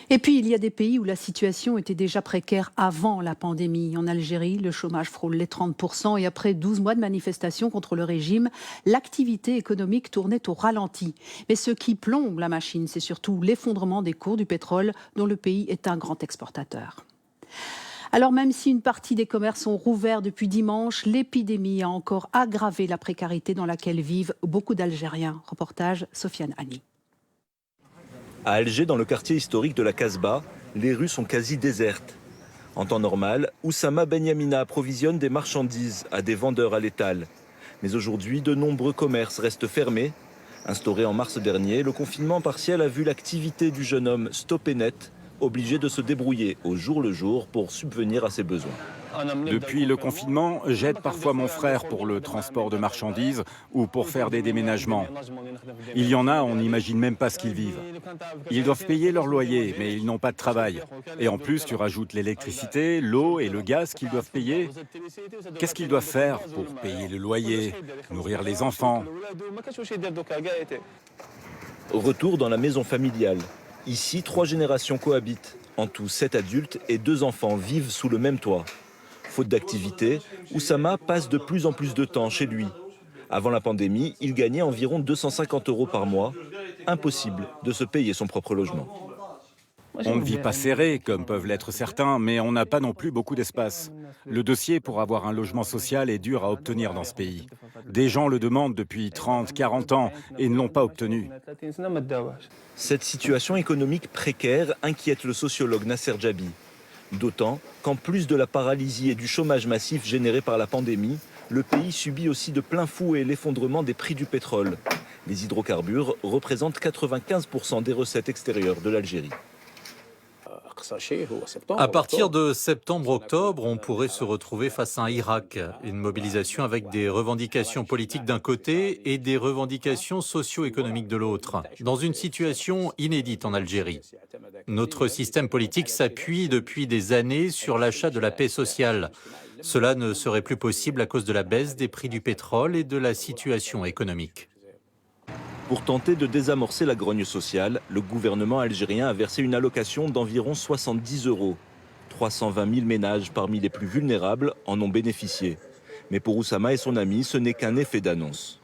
Et puis, il y a des pays où la situation était déjà précaire avant la pandémie. En Algérie, le chômage frôle les 30% et après 12 mois de manifestations contre le régime, l'activité économique tournait au ralenti. Mais ce qui plombe la machine, c'est surtout l'effondrement des cours du pétrole dont le pays est un grand exportateur. Alors même si une partie des commerces ont rouvert depuis dimanche, l'épidémie a encore aggravé la précarité dans laquelle vivent beaucoup d'Algériens. Reportage Sofiane Hani. À Alger, dans le quartier historique de la Casbah, les rues sont quasi désertes. En temps normal, Oussama Benyamina approvisionne des marchandises à des vendeurs à l'étal. Mais aujourd'hui, de nombreux commerces restent fermés. Instauré en mars dernier, le confinement partiel a vu l'activité du jeune homme stoppée net, obligé de se débrouiller au jour le jour pour subvenir à ses besoins. Depuis le confinement, j'aide parfois mon frère pour le transport de marchandises ou pour faire des déménagements. Il y en a, on n'imagine même pas ce qu'ils vivent. Ils doivent payer leur loyer, mais ils n'ont pas de travail. Et en plus, tu rajoutes l'électricité, l'eau et le gaz qu'ils doivent payer. Qu'est-ce qu'ils doivent faire pour payer le loyer, nourrir les enfants? Retour dans la maison familiale. Ici, 3 générations cohabitent. En tout, 7 adultes et 2 enfants vivent sous le même toit. Faute d'activité, Oussama passe de plus en plus de temps chez lui. Avant la pandémie, il gagnait environ 250 € par mois. Impossible de se payer son propre logement. On ne vit pas serré, comme peuvent l'être certains, mais on n'a pas non plus beaucoup d'espace. Le dossier pour avoir un logement social est dur à obtenir dans ce pays. Des gens le demandent depuis 30, 40 ans et ne l'ont pas obtenu. Cette situation économique précaire inquiète le sociologue Nasser Djabi. D'autant qu'en plus de la paralysie et du chômage massif généré par la pandémie, le pays subit aussi de plein fouet l'effondrement des prix du pétrole. Les hydrocarbures représentent 95% des recettes extérieures de l'Algérie. À partir de septembre-octobre, on pourrait se retrouver face à un Irak, une mobilisation avec des revendications politiques d'un côté et des revendications socio-économiques de l'autre, dans une situation inédite en Algérie. Notre système politique s'appuie depuis des années sur l'achat de la paix sociale. Cela ne serait plus possible à cause de la baisse des prix du pétrole et de la situation économique. Pour tenter de désamorcer la grogne sociale, le gouvernement algérien a versé une allocation d'environ 70 €. 320 000 ménages parmi les plus vulnérables en ont bénéficié. Mais pour Oussama et son ami, ce n'est qu'un effet d'annonce.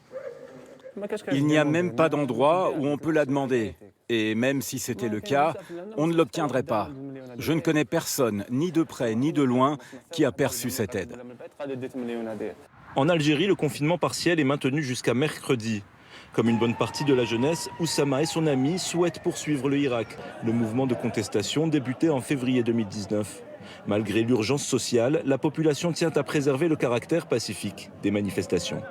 Il n'y a même pas d'endroit où on peut la demander. Et même si c'était le cas, on ne l'obtiendrait pas. Je ne connais personne, ni de près ni de loin, qui a perçu cette aide. En Algérie, le confinement partiel est maintenu jusqu'à mercredi. Comme une bonne partie de la jeunesse, Oussama et son ami souhaitent poursuivre le Irak, le mouvement de contestation débuté en février 2019. Malgré l'urgence sociale, la population tient à préserver le caractère pacifique des manifestations.